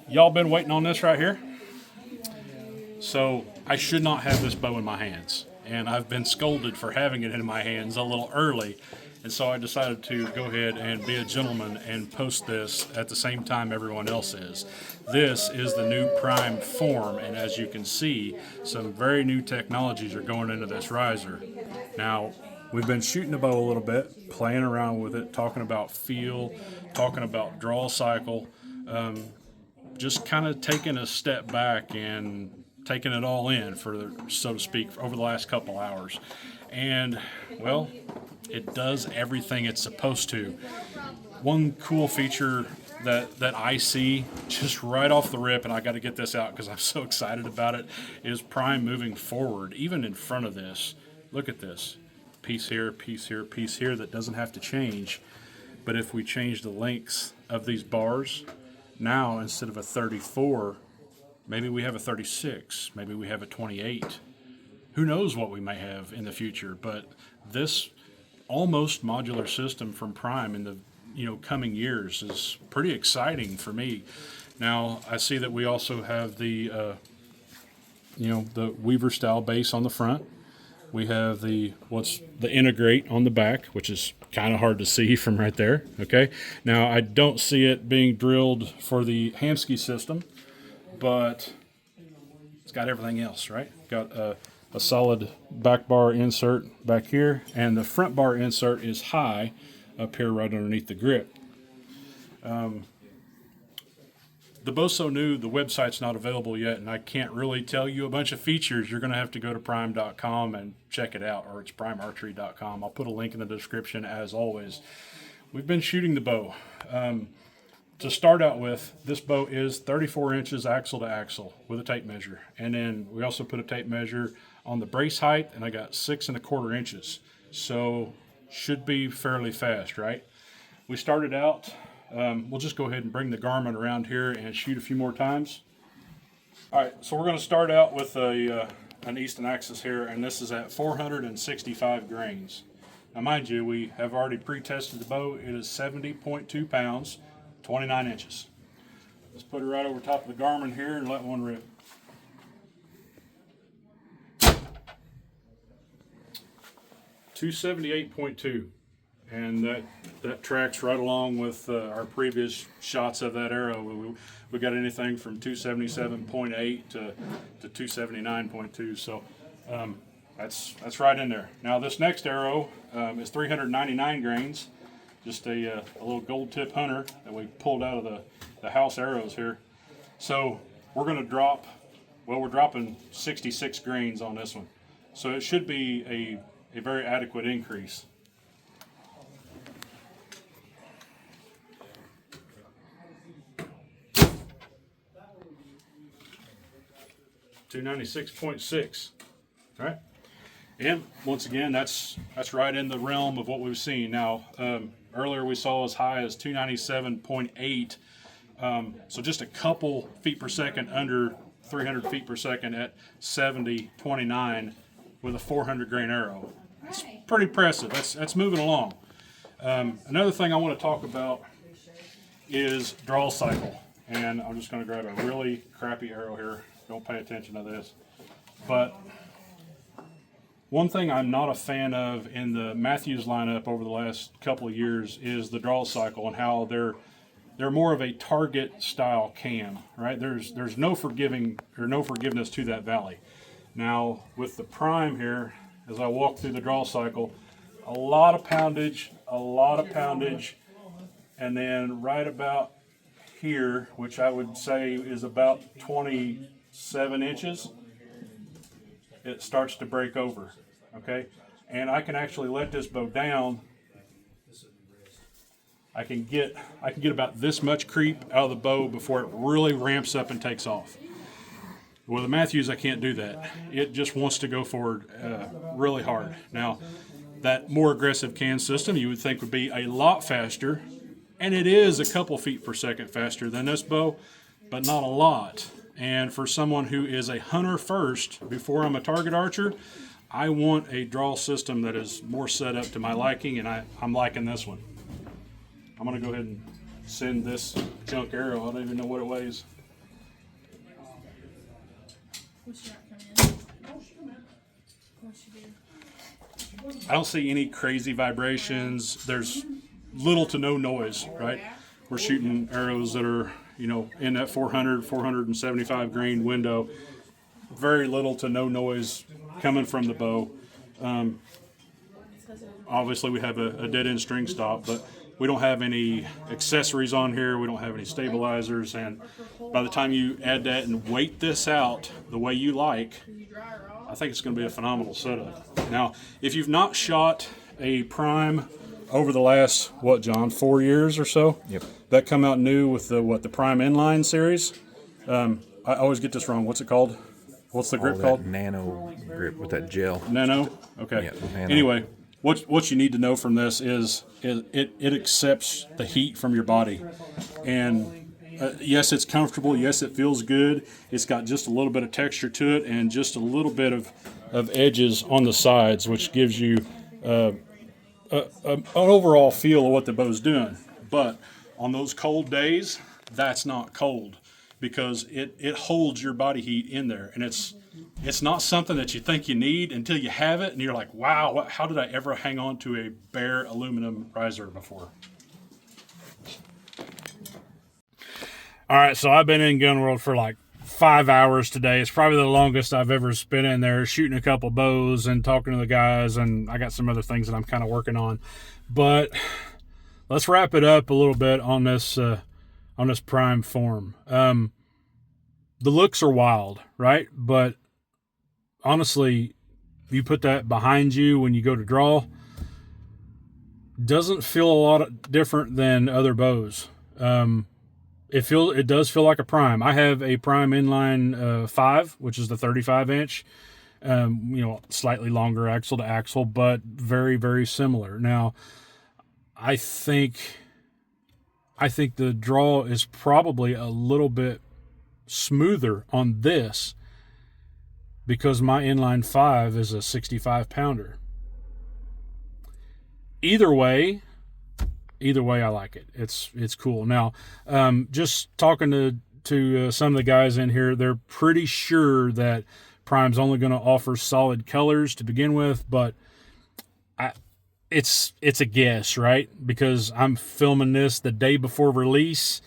y'all been waiting on this right here. So I should not have this bow in my hands, and I've been scolded for having it in my hands a little early, and so I decided to go ahead and be a gentleman and post this at the same time everyone else is. This is the new Prime form, and as you can see, some very new technologies are going into this riser. Now, we've been shooting the bow a little bit, playing around with it, talking about feel, talking about draw cycle, just kind of taking a step back and taking it all in, for so to speak, over the last couple hours. And, well, it does everything it's supposed to. One cool feature that I see just right off the rip, and I got to get this out because I'm so excited about it, is Prime moving forward, even in front of this. Look at this. Piece here, piece here, piece here that doesn't have to change. But if we change the lengths of these bars, now instead of a 34, maybe we have a 36, maybe we have a 28. Who knows what we may have in the future, but this almost modular system from Prime in the coming years is pretty exciting for me. Now I see that we also have the the Weaver style base on the front. We have the integrate on the back, which is kind of hard to see from right there. Okay, now I don't see it being drilled for the Hamsky system, but it's got everything else, right? Got a solid back bar insert back here, and the front bar insert is high up here right underneath the grip. The bow's so new, the website's not available yet, and I can't really tell you a bunch of features. You're going to have to go to prime.com and check it out, or it's primearchery.com. I'll put a link in the description as always. We've been shooting the bow. To start out with, this bow is 34 inches axle to axle with a tape measure. And then we also put a tape measure on the brace height, and I got 6 1/4 inches. So should be fairly fast, right? We started out, we'll just go ahead and bring the Garmin around here and shoot a few more times. All right, so we're going to start out with an Easton axis here, and this is at 465 grains. Now mind you, we have already pre-tested the bow. It is 70.2 pounds. 29 inches. Let's put it right over top of the Garmin here and let one rip. .278.2, and that tracks right along with our previous shots of that arrow. We got anything from 277.8 to 279.2, so that's right in there. Now this next arrow is 399 grains. Just a little gold tip hunter that we pulled out of the house arrows here. So we're going to drop, we're dropping 66 grains on this one. So it should be a very adequate increase. .296.6, all right? And once again, that's right in the realm of what we've seen. Now, earlier we saw as high as 297.8, so just a couple feet per second under 300 feet per second at 70.29 with a 400 grain arrow. That's pretty impressive. That's moving along. Another thing I want to talk about is draw cycle, and I'm just going to grab a really crappy arrow here. Don't pay attention to this, but one thing I'm not a fan of in the Matthews lineup over the last couple of years is the draw cycle and how they're more of a target style cam, right? There's no forgiveness to that valley. Now with the Prime here, as I walk through the draw cycle, a lot of poundage, and then right about here, which I would say is about 27 inches, it starts to break over, okay? And I can actually let this bow down. I can get about this much creep out of the bow before it really ramps up and takes off. With the Matthews, I can't do that. It just wants to go forward really hard. Now, that more aggressive can system you would think would be a lot faster, and it is a couple feet per second faster than this bow, but not a lot. And for someone who is a hunter first, before I'm a target archer, I want a draw system that is more set up to my liking, and I'm liking this one. I'm going to go ahead and send this junk arrow. I don't even know what it weighs. I don't see any crazy vibrations. There's little to no noise, right? We're shooting arrows that are, in that 400, 475 grain window. Very little to no noise coming from the bow. Obviously, we have a dead-end string stop, but we don't have any accessories on here. We don't have any stabilizers, and by the time you add that and weight this out the way you like, I think it's going to be a phenomenal setup. Now, if you've not shot a Prime over the last, John, 4 years or so? Yep. That come out new with the Prime Inline series. I always get this wrong. What's it called? What's the grip called? Nano grip with that gel. Nano? Okay. Yeah, nano. Anyway, what you need to know from this is it accepts the heat from your body. And yes, it's comfortable. Yes, it feels good. It's got just a little bit of texture to it and just a little bit of edges on the sides, which gives you an overall feel of what the bow's doing. But on those cold days, that's not cold because it holds your body heat in there. And it's not something that you think you need until you have it and you're like, wow, how did I ever hang on to a bare aluminum riser before? All right, so I've been in Gun World for like 5 hours today. It's probably the longest I've ever spent in there shooting a couple bows and talking to the guys, and I got some other things that I'm kind of working on. But let's wrap it up a little bit on this Prime form. The looks are wild, right? But honestly, you put that behind you when you go to draw, doesn't feel a lot different than other bows. It does feel like a Prime. I have a Prime Inline 5, which is the 35 inch. Slightly longer axle to axle, but very, very similar. Now, I think the draw is probably a little bit smoother on this because my Inline 5 is a 65 pounder. Either way, I like it. It's cool. Now, just talking to some of the guys in here, they're pretty sure that Prime's only going to offer solid colors to begin with, but it's a guess, right? Because I'm filming this the day before release,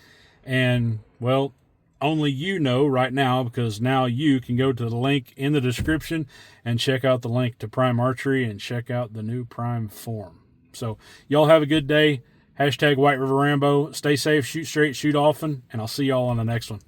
and well, only you know right now, because now you can go to the link in the description and check out the link to Prime Archery and check out the new Prime form. So y'all have a good day. #Whiteriverrambo. Stay safe, shoot straight, shoot often, and I'll see y'all on the next one.